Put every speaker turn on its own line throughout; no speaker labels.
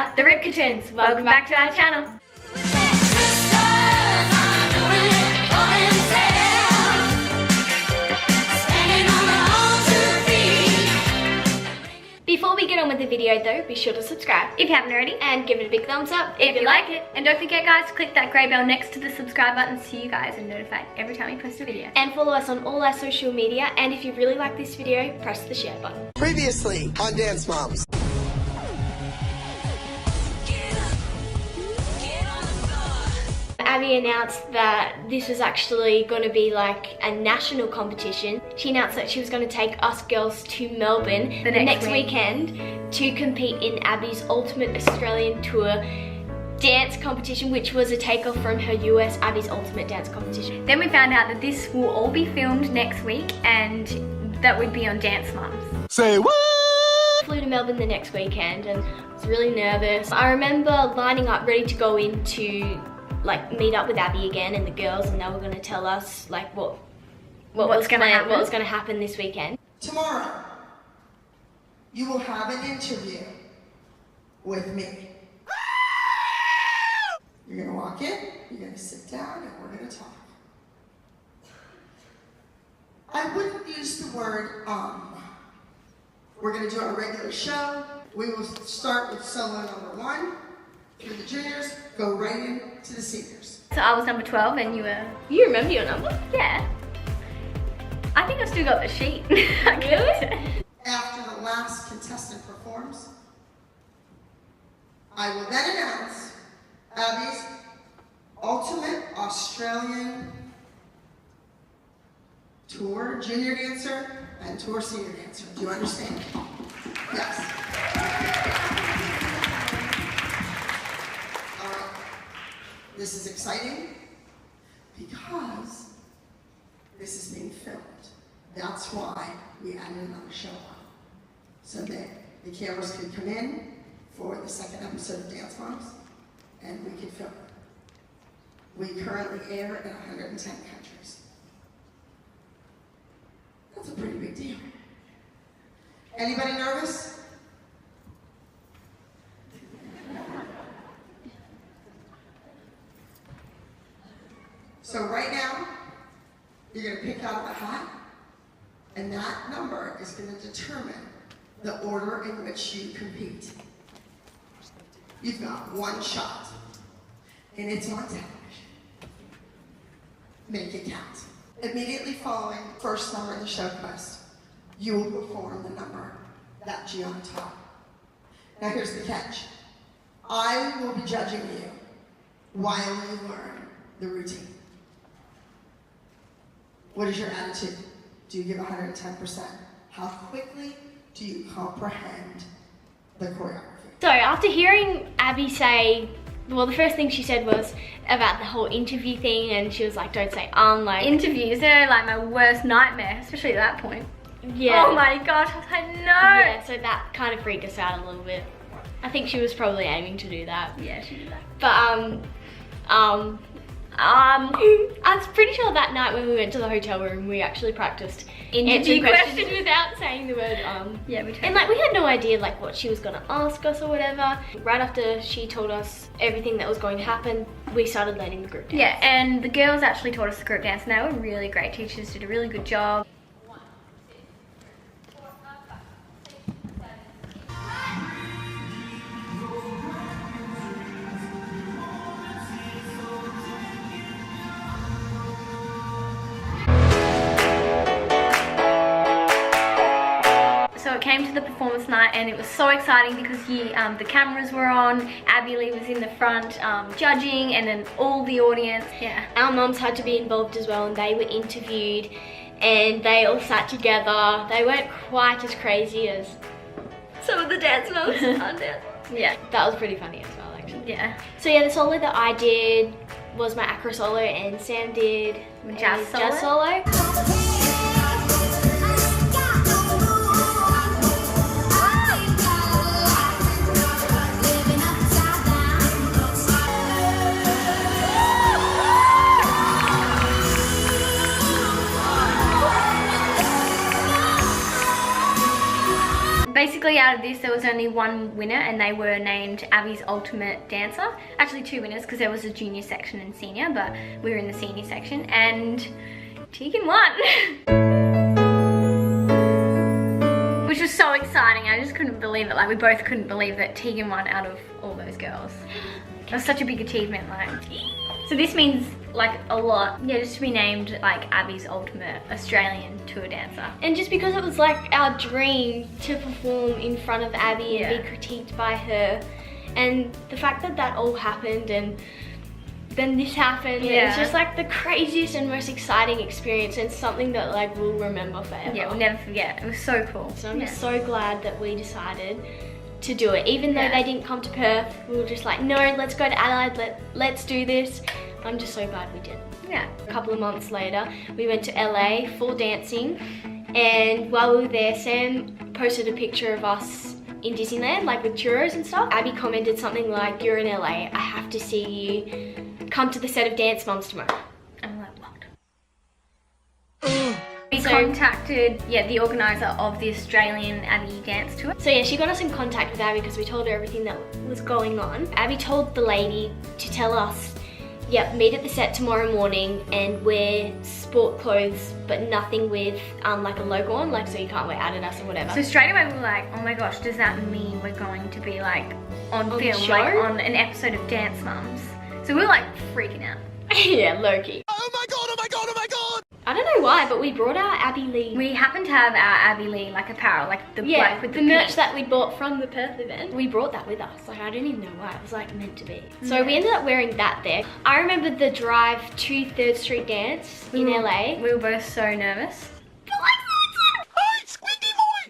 are the Ripkitons. Welcome back to our channel. Before we get on with the video though, be sure to subscribe if you haven't already and give it a big thumbs up if you like it. And don't forget guys, to click that grey bell next to the subscribe button so you guys are notified every time we post a video. And follow us on all our social media, and if you really like this video, press the share button.
Previously on Dance Moms.
Abby announced that this was actually going to be like a national competition. She announced that she was going to take us girls to Melbourne the next weekend to compete in Abby's Ultimate Australian Tour dance competition, which was a takeoff from her US Abby's Ultimate Dance competition.
Then we found out that this will all be filmed next week and that would be on Dance Moms.
Say what?
Flew to Melbourne the next weekend and I was really nervous. I remember lining up ready to go in to like meet up with Abby again and the girls, and they were going to tell us like what was going to happen this weekend.
Tomorrow, you will have an interview with me. You're going to walk in, you're going to sit down, and we're going to talk. I wouldn't use the word We're going to do our regular show. We will start with solo number 1. Through the juniors, go right into the seniors.
So I was number 12 and you were...
You remember your number?
Yeah. I think I still got the sheet.
Really?
After the last contestant performs, I will then announce Abby's Ultimate Australian Tour Junior Dancer and Tour Senior Dancer. Do you understand? Yes. This is exciting because this is being filmed. That's why we added another show on, so that the cameras could come in for the second episode of Dance Moms and we could film it. We currently air in 110 countries. That's a pretty big deal. Anybody nervous? So right now, you're going to pick out a hat, and that number is going to determine the order in which you compete. You've got one shot, and it's on television. Make it count. Immediately following first number in the show quest, you will perform the number that you on top. Now here's the catch. I will be judging you while you learn the routine. What is your attitude? Do you give 110%? How quickly do you comprehend the choreography?
So after hearing Abby say, well, the first thing she said was about the whole interview thing, and she was like, don't say like...
Interviews, they're like my worst nightmare, especially at that point.
Yeah.
Oh my gosh, I was like, no!
Yeah, so that kind of freaked us out a little bit. I think she was probably aiming to do that.
Yeah, she did that.
But, I was pretty sure that night when we went to the hotel room, we actually practiced answering questions without saying the word
Yeah, we tried.
And like we had no idea like what she was gonna ask us or whatever. Right after she told us everything that was going to happen, we started learning the group dance.
Yeah, and the girls actually taught us the group dance, and they were really great teachers, did a really good job. So it came to the performance night and it was so exciting because the cameras were on, Abby Lee was in the front judging, and then all the audience. Yeah.
Our mums had to be involved as well, and they were interviewed and they all sat together. They weren't quite as crazy as some of the dance moms on dance.
Yeah.
That was pretty funny as well actually.
Yeah.
So yeah, the solo that I did was my acro solo, and Sam did
Jazz
solo.
Basically, out out of this, there was only one winner, and they were named Abby's Ultimate Dancer. Actually 2 winners, because there was a junior section and senior, but we were in the senior section, and Tegan won. Which was so exciting. I just couldn't believe it. Like, we both couldn't believe that Tegan won out of all those girls. It was such a big achievement. Like, so this means like a lot. Yeah, just to be named like Abby's Ultimate Australian Tour Dancer.
And just because it was like our dream to perform in front of Abby and be critiqued by her, and the fact that that all happened and then this happened, it's just like the craziest and most exciting experience, and something that like we'll remember forever.
Yeah, we'll never forget. It was so cool.
So I'm just so glad that we decided to do it. Even though they didn't come to Perth, we were just like, no, let's go to Adelaide, let's do this. I'm just so glad we did.
Yeah.
A couple of months later, we went to LA for dancing, and while we were there, Sam posted a picture of us in Disneyland, like with churros and stuff. Abby commented something like, you're in LA, I have to see you. Come to the set of Dance Moms tomorrow.
I'm like, what? We contacted, the organizer of the Australian Abby dance tour.
So yeah, she got us in contact with Abby because we told her everything that was going on. Abby told the lady to tell us, meet at the set tomorrow morning and wear sport clothes, but nothing with like a logo on, like so you can't wear Adidas or whatever.
So straight away we were like, oh my gosh, does that mean we're going to be like on film, like on an episode of Dance Moms? So we were like freaking out.
Yeah, low-key.
Oh my god, oh my god, oh my god!
I don't know why, but we brought our Abby Lee.
We happened to have our Abby Lee like apparel, like the black with the
merch
pink.
that we bought from the Perth event. We brought that with us. Like, I don't even know why. It was like meant to be. So we ended up wearing that there. I remember the drive to 3rd Street Dance in LA.
We were both so nervous.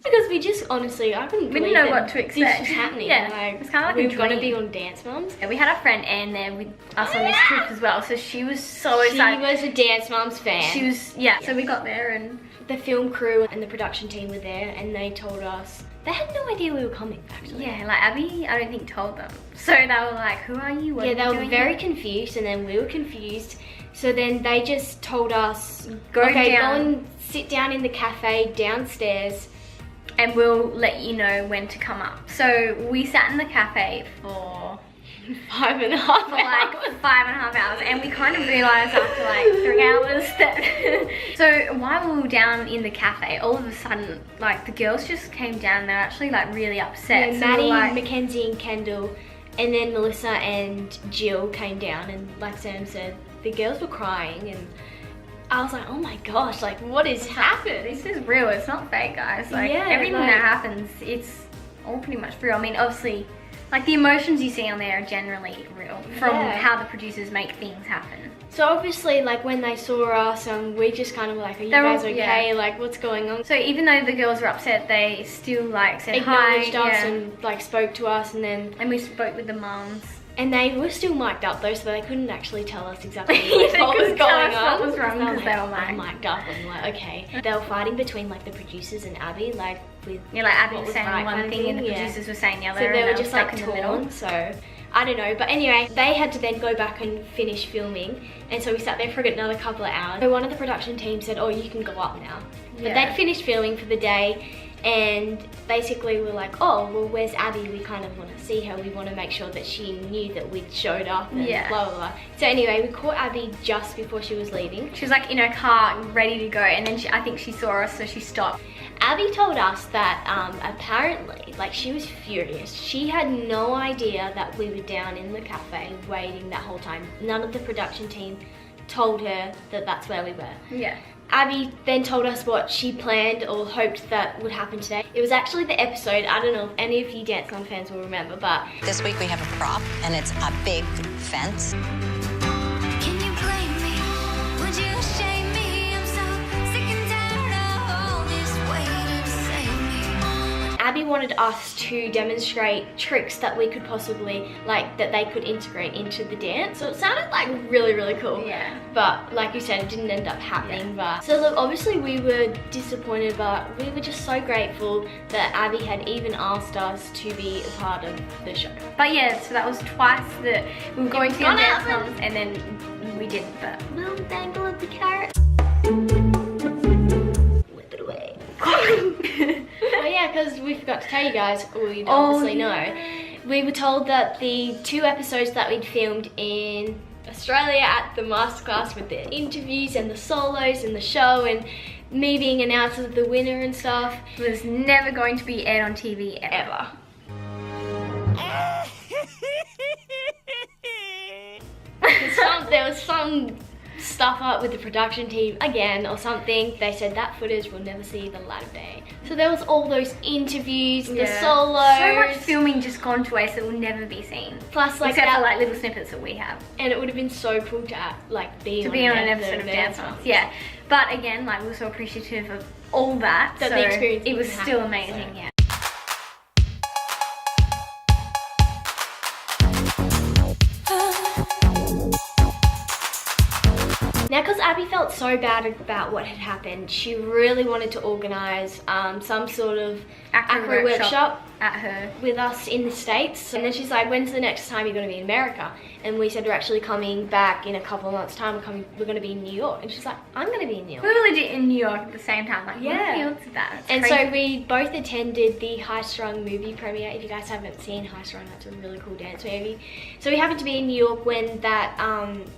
Because we just honestly, I couldn't believe
we didn't know what to expect.
This was happening.
Yeah,
like,
it's kind of like
we've
a
got to
dream.
be on Dance Moms.
Yeah, we had our friend Anne there with us on this trip as well, so she was so excited.
She was a Dance Moms fan.
She was, so we got there and
the film crew and the production team were there, and they told us they had no idea we were coming. Actually,
like Abby, I don't think told them. So they were like, "Who are you? What are you
they were
doing
very
here?"
confused, and then we were confused. So then they just told us,
Go
go
down
and sit down in the cafe downstairs,
and we'll let you know when to come up. So we sat in the cafe for
5.5 hours.
like 5.5 hours, and we kind of realized after like 3 hours that so while we were down in the cafe, all of a sudden like the girls just came down. They're actually like really upset.
Yeah,
so
Maddie,
like,
Mackenzie and Kendall, and then Melissa and Jill came down, and like Sam said, the girls were crying, and I was like, oh my gosh, like what has happened?
This is real, it's not fake, guys. Like everything that happens, it's all pretty much real. I mean, obviously, like the emotions you see on there are generally real from how the producers make things happen.
So obviously, like when they saw us, we just kind of were like, are you guys okay? Like what's going on?
So even though the girls were upset, they still like said
acknowledged
hi,
us and like spoke to us, and we
spoke with the mums.
And they were still mic'd up though, so they couldn't actually tell us exactly what was going on.
What was wrong because they were
mic'd up, and like, okay. They were fighting between like the producers and Abby, like with
like Abby was saying one thing and the producers were saying the other.
So they were just like torn. So I don't know, but anyway, they had to then go back and finish filming, and so we sat there for another couple of hours. So one of the production team said, "Oh, you can go up now." But they'd finished filming for the day. And basically we're like, oh, well, where's Abby? We kind of want to see her. We want to make sure that she knew that we'd showed up and blah, blah, blah. So anyway, we caught Abby just before she was leaving.
She was like in her car, ready to go. And then I think she saw us, so she stopped.
Abby told us that apparently, like she was furious. She had no idea that we were down in the cafe waiting that whole time. None of the production team told her that that's where we were.
Yeah.
Abby then told us what she planned or hoped that would happen today. It was actually the episode, I don't know if any of you Dance Mom fans will remember, but
this week we have a prop, and it's a big fence.
Can you blame me? Would you shame me? I'm so sick and tired of all this waiting to save me.
Abby wanted us to demonstrate tricks that we could possibly, like, that they could integrate into the dance. So it sounded like really, really cool.
Yeah.
But like you said, it didn't end up happening. But so look, obviously we were disappointed, but we were just so grateful that Abby had even asked us to be a part of the show.
But yeah, so that was twice that we were going to get Dance Moms, and then we didn't. But
little dangle of the carrot. Whip it away. Oh yeah, yeah, because we forgot to tell you guys, we'd obviously know. We were told that the 2 episodes that we'd filmed in Australia at the masterclass with the interviews and the solos and the show and me being announced as the winner and stuff
was never going to be aired on TV ever.
There was some stuff up with the production team again or something. They said that footage will never see the light of day. So there was all those interviews, the solos.
So much filming just gone to waste that will never be seen.
Plus like
except for like little snippets that we have.
And it would have been so cool to like be on
an episode of Dance Moms. Yeah. But again, like we were so appreciative of all that. So
the experience
it was still amazing, yeah.
Now, because Abby felt so bad about what had happened, she really wanted to organise some sort of acro workshop
at her
with us in the States. And then she's like, when's the next time you're going to be in America? And we said we're actually coming back in a couple of months' time. We're going to be in New York. And she's like, I'm going to be in New York.
We were legit in New York at the same time. Like,
yeah.
What the that?
And crazy. So we both attended the High Strung movie premiere. If you guys haven't seen High Strung, that's a really cool dance movie. So we happened to be in New York when that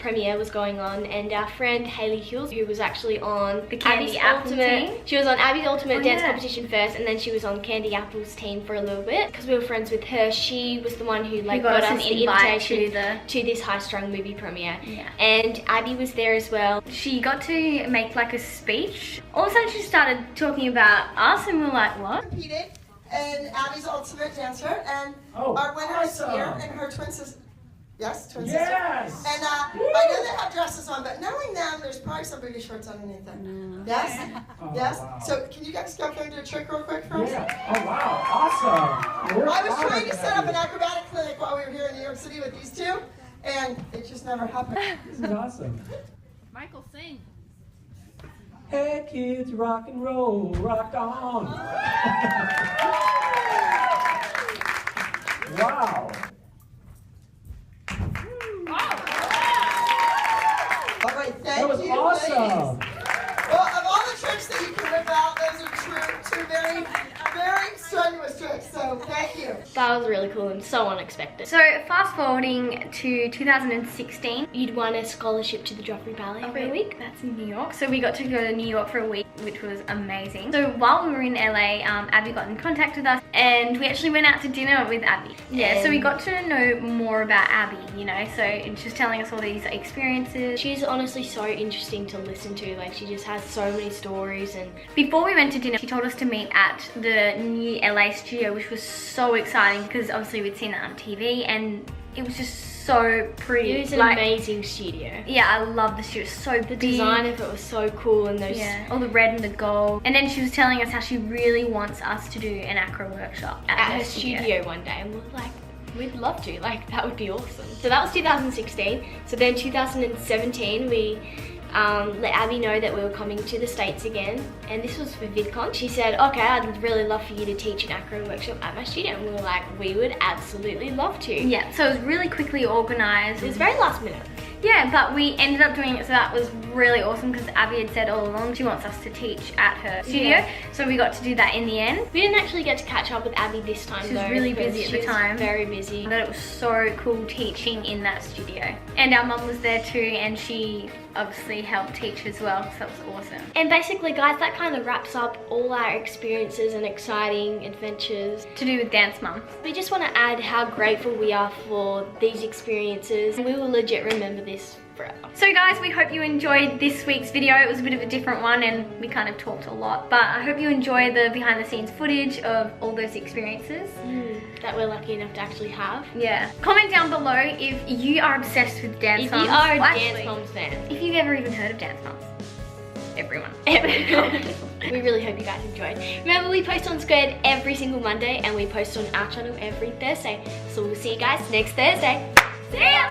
premiere was going on, and our friend Hayley Hills, who was actually on
the Candy Apple team.
She was on Abby's Ultimate Dance competition first, and then she was on Candy Apple's team for a little bit. Because we were friends with her, she was the one who like got us the invitation to this High Strung movie premiere.
Yeah.
And Abby was there as well.
She got to make like a speech. All of a sudden she started talking about us and we were like, what?
Competed in Abby's Ultimate Dancer, and our winner is here, and her twin sister. Yes, twin sister.
Yes.
And I know they have dresses on, but knowing them, there's probably some booty shorts underneath them. Yes? Yes?
Wow.
So can you guys go up there and do a trick real quick for us?
Yeah. Oh, wow. Awesome.
Well, I was trying to set up an acrobatic clinic while we were here in New York City with these two, and it just never happened.
This is awesome.
Michael, sing.
Hey, kids, rock and roll, rock on. Wow.
All right, thank
That was
you,
awesome.
ladies. Well, of all the tricks that you can whip out, those are two very, very strenuous tricks, so thank you.
That was really cool and so unexpected.
So fast forwarding to 2016,
You'd won a scholarship to the Joffrey Ballet for a week.
That's in New York. So we got to go to New York for a week, which was amazing. So while we were in LA, Abby got in contact with us and we actually went out to dinner with Abby. Yeah, so we got to know more about Abby, you know, so she was telling us all these experiences.
She's honestly so interesting to listen to. Like, she just has so many stories. And
before we went to dinner, she told us to meet at the new LA studio, which was so exciting because obviously we'd seen it on TV and it was just so pretty.
It was an amazing studio.
Yeah, I love the studio. It's so
the design of it was so cool, and those
all the red and the gold. And then she was telling us how she really wants us to do an acro workshop
at her studio one day, and we were like, we'd love to. Like, that would be awesome. So that was 2016. So then 2017 we let Abby know that we were coming to the States again, and this was for VidCon. She said, okay, I'd really love for you to teach an acro workshop at my studio, and we were like, we would absolutely love to.
Yeah, so it was really quickly organized.
It was very last minute.
Yeah, but we ended up doing it, so that was really awesome because Abby had said all along she wants us to teach at her studio, so we got to do that in the end.
We didn't actually get to catch up with Abby this time though.
She was really busy at the time.
Very busy.
But it was so cool teaching in that studio. And our mum was there too, and she obviously helped teach as well, so that was awesome.
And basically, guys, that kind of wraps up all our experiences and exciting adventures
to do with Dance Moms.
We just want to add how grateful we are for these experiences. We will legit remember this forever.
So guys, we hope you enjoyed this week's video. It was a bit of a different one and we kind of talked a lot, but I hope you enjoy the behind the scenes footage of all those experiences
that we're lucky enough to actually have.
Yeah. Comment down below if you are obsessed with Dance Moms.
If you are a Dance Moms fan.
If you've ever even heard of Dance Moms. Everyone.
We really hope you guys enjoyed. Remember, we post on Squared every single Monday and we post on our channel every Thursday. So we'll see you guys next Thursday. See ya!